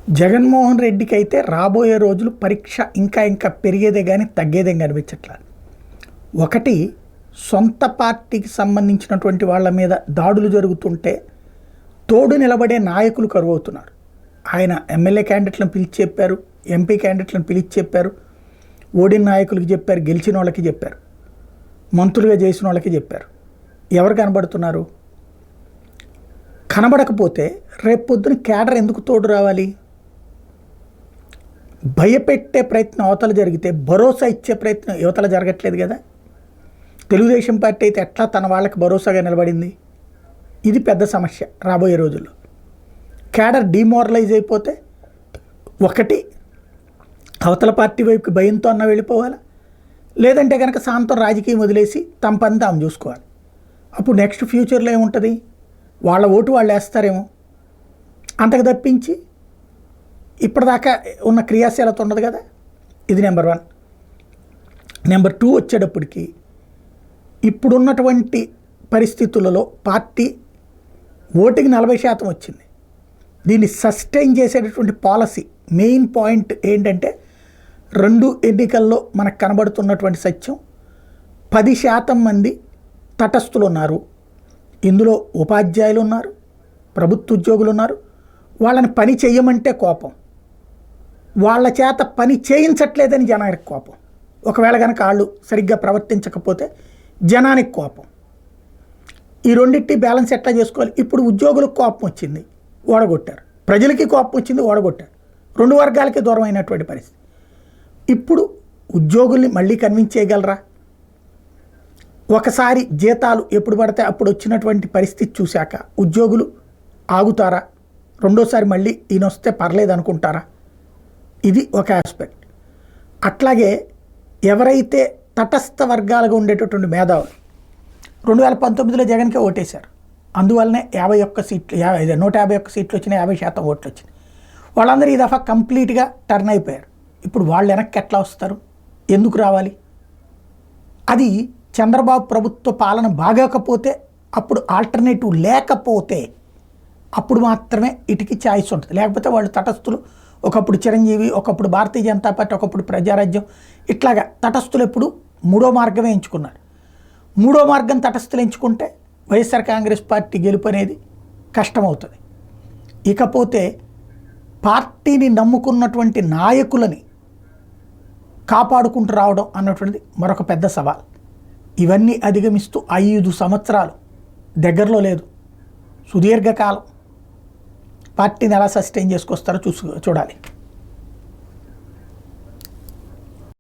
జగన్మోహన్ రెడ్డికి అయితే రాబోయే రోజులు పరీక్ష ఇంకా ఇంకా పెరిగేదే కానీ తగ్గేదే కనిపించట్లేదు. ఒకటి, సొంత పార్టీకి సంబంధించినటువంటి వాళ్ళ మీద దాడులు జరుగుతుంటే తోడు నిలబడే నాయకులు కరువవుతున్నారు. ఆయన ఎమ్మెల్యే క్యాండిడేట్లను పిలిచి చెప్పారు, ఎంపీ క్యాండిడేట్లను పిలిచి చెప్పారు, ఓడిన నాయకులకి చెప్పారు, గెలిచిన వాళ్ళకి చెప్పారు, మంత్రులుగా చేసిన వాళ్ళకి చెప్పారు. ఎవరు కనబడుతున్నారు? కనబడకపోతే రేపొద్దున కేడర్ ఎందుకు తోడు రావాలి? భయపెట్టే ప్రయత్నం అవతల జరిగితే భరోసా ఇచ్చే ప్రయత్నం యువతల జరగట్లేదు కదా. తెలుగుదేశం పార్టీ అయితే ఎట్లా తన వాళ్ళకి భరోసాగా నిలబడింది? ఇది పెద్ద సమస్య రాబోయే రోజుల్లో. కేడర్ డిమోరలైజ్ అయిపోతే ఒకటి అవతల పార్టీ వైపుకి భయంతో అన్న వెళ్ళిపోవాలి, లేదంటే కనుక శాంతం రాజకీయం వదిలేసి తమ పని తాము చూసుకోవాలి. అప్పుడు నెక్స్ట్ ఫ్యూచర్లో ఏముంటుంది? వాళ్ళ ఓటు వాళ్ళు వేస్తారేమో, అంతకు తప్పించి ఇప్పటిదాకా ఉన్న క్రియాశీలత ఉండదు కదా. ఇది నెంబర్ 1. నెంబర్ 2 వచ్చేటప్పటికి ఇప్పుడున్నటువంటి పరిస్థితులలో పార్టీ ఓటుకి 40% వచ్చింది. దీన్ని సస్టైన్ చేసేటటువంటి పాలసీ మెయిన్ పాయింట్ ఏంటంటే 2 ఎన్నికల్లో మనకు కనబడుతున్నటువంటి సత్యం, 10% మంది తటస్థులు ఉన్నారు. ఇందులో ఉపాధ్యాయులు ఉన్నారు, ప్రభుత్వ ఉద్యోగులు ఉన్నారు. వాళ్ళని పని చేయమంటే కోపం, వాళ్ళ చేత పని చేయించట్లేదని జనానికి కోపం. ఒకవేళ కనుక వాళ్ళు సరిగ్గా ప్రవర్తించకపోతే జనానికి కోపం. ఈ రెండింటి బ్యాలెన్స్ ఎట్లా చేసుకోవాలి? ఇప్పుడు ఉద్యోగులకు కోపం వచ్చింది, ఓడగొట్టారు. ప్రజలకి కోపం వచ్చింది, ఓడగొట్టారు. 2 వర్గాలకి దూరం అయినటువంటి పరిస్థితి. ఇప్పుడు ఉద్యోగుల్ని మళ్ళీ కన్విన్స్ చేయగలరా? ఒకసారి జీతాలు ఎప్పుడు పడితే అప్పుడు వచ్చినటువంటి పరిస్థితి చూశాక ఉద్యోగులు ఆగుతారా? రెండోసారి మళ్ళీ ఈయన వస్తే పర్లేదు అనుకుంటారా? ఇది ఒక ఆస్పెక్ట్. అట్లాగే ఎవరైతే తటస్థ వర్గాలుగా ఉండేటటువంటి మేధావులు 2019లో జగన్కే ఓటేశారు, అందువల్లనే 51 సీట్లు 151 సీట్లు వచ్చినాయి, 50% ఓట్లు వచ్చినాయి. వాళ్ళందరూ ఈ దఫా కంప్లీట్గా టర్న్ అయిపోయారు. ఇప్పుడు వాళ్ళు వెనక్కి ఎట్లా వస్తారు? ఎందుకు రావాలి? అది చంద్రబాబు ప్రభుత్వ పాలన బాగోకపోతే, అప్పుడు ఆల్టర్నేటివ్ లేకపోతే అప్పుడు మాత్రమే ఇటుకి ఛాయిస్ ఉంటుంది. లేకపోతే వాళ్ళు తటస్థులు, ఒకప్పుడు చిరంజీవి, ఒకప్పుడు భారతీయ జనతా పార్టీ, ఒకప్పుడు ప్రజారాజ్యం, ఇట్లాగా తటస్థులు ఎప్పుడు 3వ మార్గమే ఎంచుకున్నారు. 3వ మార్గం తటస్థులు ఎంచుకుంటే వైఎస్ఆర్ కాంగ్రెస్ పార్టీ గెలుపు అనేది కష్టమవుతుంది. ఇకపోతే పార్టీని నమ్ముకున్నటువంటి నాయకులని కాపాడుకుంటూ రావడం అన్నటువంటిది మరొక పెద్ద సవాల్. ఇవన్నీ అధిగమిస్తూ 5 సంవత్సరాలు దగ్గరలో లేదు, సుదీర్ఘకాలం పార్టీని ఎలా సస్టైన్ చేసుకొస్తారో చూడాలి.